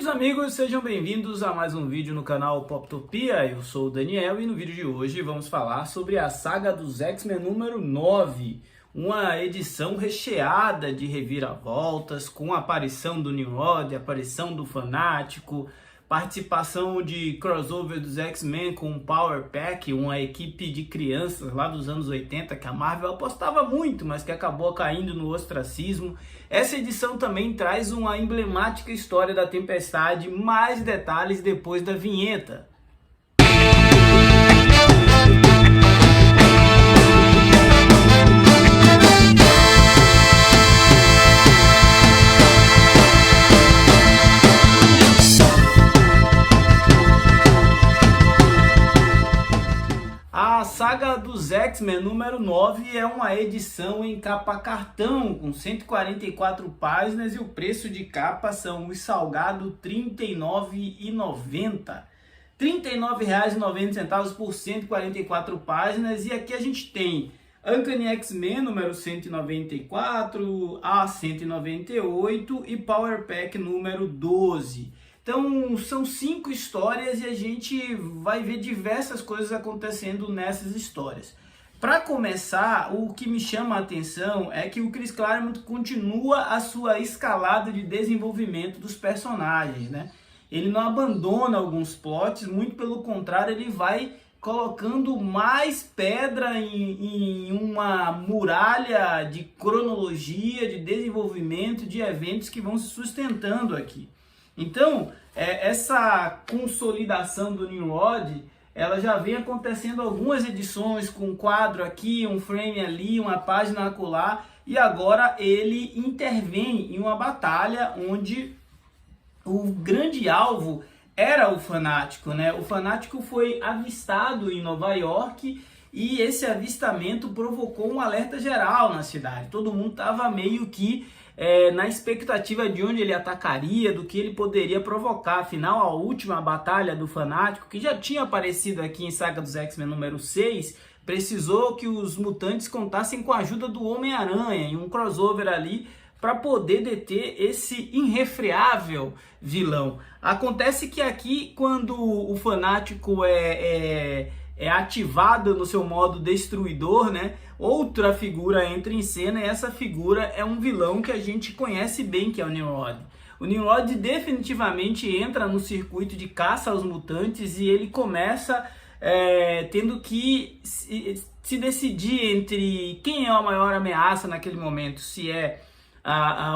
Muitos amigos, sejam bem-vindos a mais um vídeo no canal Poptopia. Eu sou o Daniel e no vídeo de hoje vamos falar sobre a saga dos X-Men número 9, uma edição recheada de reviravoltas, com a aparição do Nimrod, a aparição do Fanático, participação de crossover dos X-Men com o Power Pack, uma equipe de crianças lá dos anos 80 que a Marvel apostava muito, mas que acabou caindo no ostracismo. Essa edição também traz uma emblemática história da Tempestade, mais detalhes depois da vinheta. A saga dos X-Men número 9 é uma edição em capa cartão, com 144 páginas e o preço de capa são os salgados R$ 39,90. R$ 39,90 por 144 páginas. E aqui a gente tem Uncanny X-Men número 194, a 198 e Power Pack número 12. Então são 5 histórias e a gente vai ver diversas coisas acontecendo nessas histórias. Para começar, o que me chama a atenção é que o Chris Claremont continua a sua escalada de desenvolvimento dos personagens, né? Ele não abandona alguns plots, muito pelo contrário, ele vai colocando mais pedra em uma muralha de cronologia, de desenvolvimento, de eventos que vão se sustentando aqui. Então, essa consolidação do Nimrod, ela já vem acontecendo algumas edições, com um quadro aqui, um frame ali, uma página acolá, e agora ele intervém em uma batalha onde o grande alvo era o Fanático, né? O Fanático foi avistado em Nova York e esse avistamento provocou um alerta geral na cidade. Todo mundo estava meio que na expectativa de onde ele atacaria, do que ele poderia provocar. Afinal, a última batalha do Fanático, que já tinha aparecido aqui em Saga dos X-Men número 6, precisou que os mutantes contassem com a ajuda do Homem-Aranha em um crossover ali para poder deter esse irrefreável vilão. Acontece que aqui, quando o Fanático é ativado no seu modo destruidor, né? Outra figura entra em cena e essa figura é um vilão que a gente conhece bem, que é o Nimrod. O Nimrod definitivamente entra no circuito de caça aos mutantes e ele começa tendo que se decidir entre quem é a maior ameaça naquele momento, se é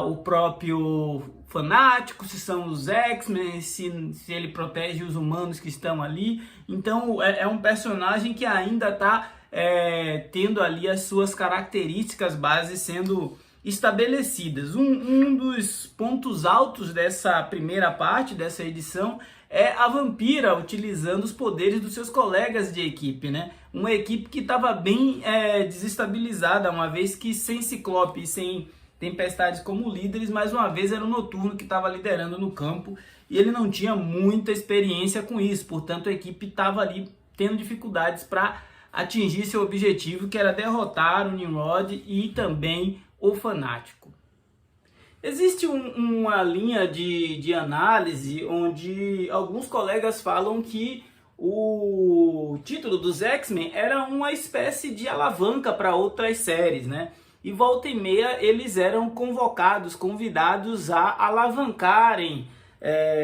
o próprio Fanático, se são os X-Men, se ele protege os humanos que estão ali. Então é um personagem que ainda está tendo ali as suas características bases sendo estabelecidas. Um dos pontos altos dessa primeira parte, dessa edição, é a Vampira utilizando os poderes dos seus colegas de equipe, né? Uma equipe que estava bem desestabilizada, uma vez que sem Ciclope e sem Tempestades como líderes, mais uma vez era o Noturno que estava liderando no campo e ele não tinha muita experiência com isso, portanto a equipe estava ali tendo dificuldades para atingir seu objetivo, que era derrotar o Nimrod e também o Fanático. Existe uma linha de análise onde alguns colegas falam que o título dos X-Men era uma espécie de alavanca para outras séries, né? E volta e meia eles eram convidados a alavancarem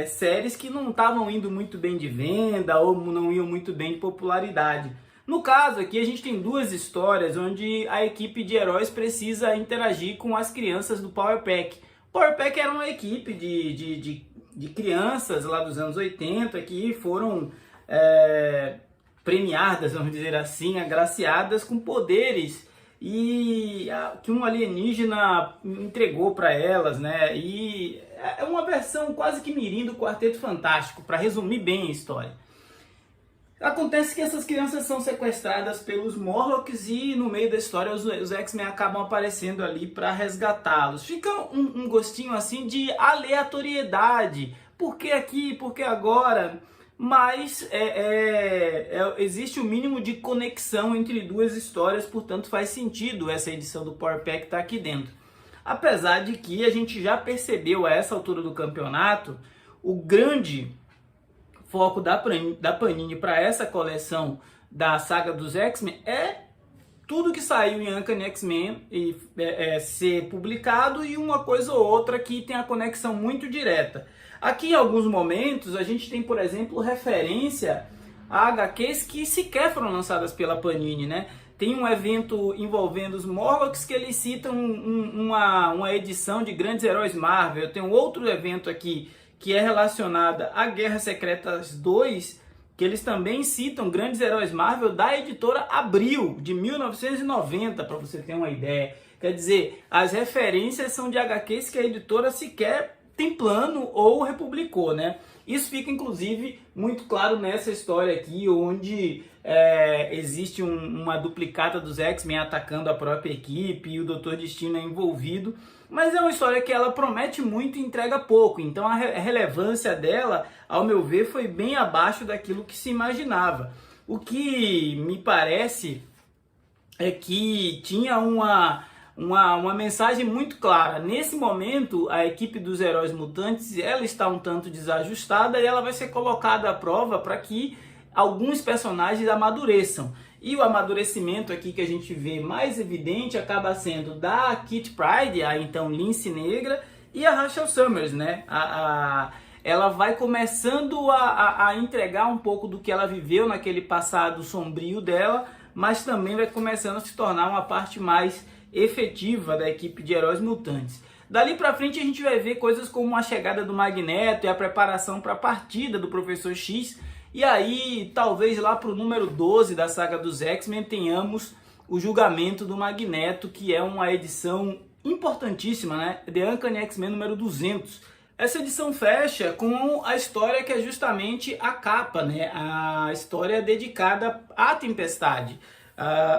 séries que não estavam indo muito bem de venda ou não iam muito bem de popularidade. No caso aqui a gente tem duas histórias onde a equipe de heróis precisa interagir com as crianças do Power Pack. O Power Pack era uma equipe de crianças lá dos anos 80 que foram premiadas, vamos dizer assim, agraciadas com poderes e que um alienígena entregou para elas, né? E é uma versão quase que mirim do Quarteto Fantástico, para resumir bem a história. Acontece que essas crianças são sequestradas pelos Morlocks e no meio da história os X-Men acabam aparecendo ali para resgatá-los. Fica um gostinho assim de aleatoriedade. Por que aqui? Por que agora? Mas existe o mínimo de conexão entre duas histórias, portanto faz sentido essa edição do Power Pack estar aqui dentro. Apesar de que a gente já percebeu a essa altura do campeonato o grande foco da Panini para essa coleção da saga dos X-Men é tudo que saiu em Uncanny X-Men ser publicado e uma coisa ou outra que tem a conexão muito direta. Aqui em alguns momentos a gente tem, por exemplo, referência a HQs que sequer foram lançadas pela Panini, né? Tem um evento envolvendo os Morlocks que eles citam uma edição de Grandes Heróis Marvel. Tem um outro evento aqui que é relacionada a Guerras Secretas 2, que eles também citam Grandes Heróis Marvel da editora Abril, de 1990, para você ter uma ideia. Quer dizer, as referências são de HQs que a editora sequer tem plano ou republicou, né? Isso fica, inclusive, muito claro nessa história aqui, onde existe uma duplicata dos X-Men atacando a própria equipe e o Doutor Destino é envolvido. Mas é uma história que ela promete muito e entrega pouco. Então a relevância dela, ao meu ver, foi bem abaixo daquilo que se imaginava. O que me parece é que tinha uma mensagem muito clara. Nesse momento, a equipe dos Heróis Mutantes ela está um tanto desajustada e ela vai ser colocada à prova para que alguns personagens amadureçam. E o amadurecimento aqui que a gente vê mais evidente acaba sendo da Kitty Pryde, a então Lince Negra, e a Rachel Summers, né? Ela vai começando a entregar um pouco do que ela viveu naquele passado sombrio dela, mas também vai começando a se tornar uma parte mais efetiva da equipe de Heróis Mutantes. Dali pra frente a gente vai ver coisas como a chegada do Magneto e a preparação para a partida do Professor X. E aí, talvez lá pro número 12 da saga dos X-Men tenhamos o julgamento do Magneto, que é uma edição importantíssima, né? The Uncanny X-Men número 200. Essa edição fecha com a história que é justamente a capa, né? A história dedicada à Tempestade.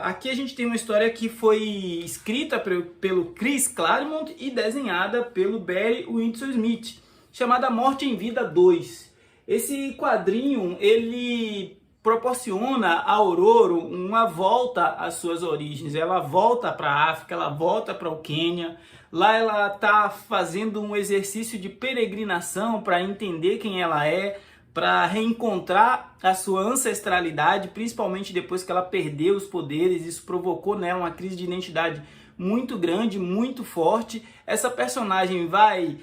Aqui a gente tem uma história que foi escrita pelo Chris Claremont e desenhada pelo Barry Windsor Smith, chamada Morte em Vida 2. Esse quadrinho, ele proporciona a Ororo uma volta às suas origens. Ela volta para a África, ela volta para o Quênia. Lá ela está fazendo um exercício de peregrinação para entender quem ela é, para reencontrar a sua ancestralidade, principalmente depois que ela perdeu os poderes. Isso provocou nela uma crise de identidade muito grande, muito forte. Essa personagem vai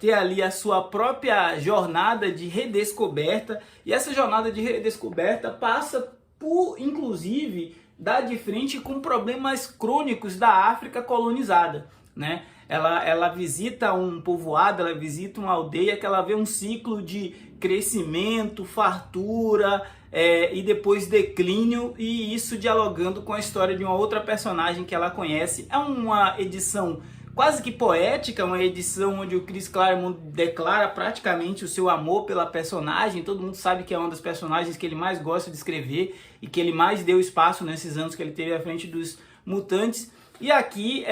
ter ali a sua própria jornada de redescoberta, e essa jornada de redescoberta passa por, inclusive, dar de frente com problemas crônicos da África colonizada, né? Ela visita um povoado, ela visita uma aldeia que ela vê um ciclo de crescimento, fartura e depois declínio, e isso dialogando com a história de uma outra personagem que ela conhece. É uma edição quase que poética, uma edição onde o Chris Claremont declara praticamente o seu amor pela personagem. Todo mundo sabe que é uma das personagens que ele mais gosta de escrever e que ele mais deu espaço nesses anos que ele teve à frente dos Mutantes. E aqui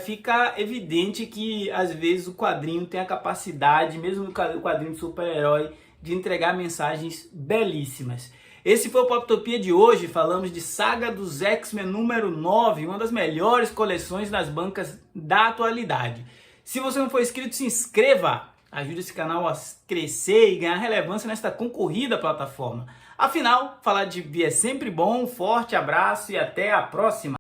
fica evidente que às vezes o quadrinho tem a capacidade, mesmo o quadrinho de super-herói, de entregar mensagens belíssimas. Esse foi o Poptopia de hoje. Falamos de Saga dos X-Men número 9, uma das melhores coleções das bancas da atualidade. Se você não for inscrito, se inscreva. Ajude esse canal a crescer e ganhar relevância nesta concorrida plataforma. Afinal, falar de bi é sempre bom. Um forte abraço e até a próxima.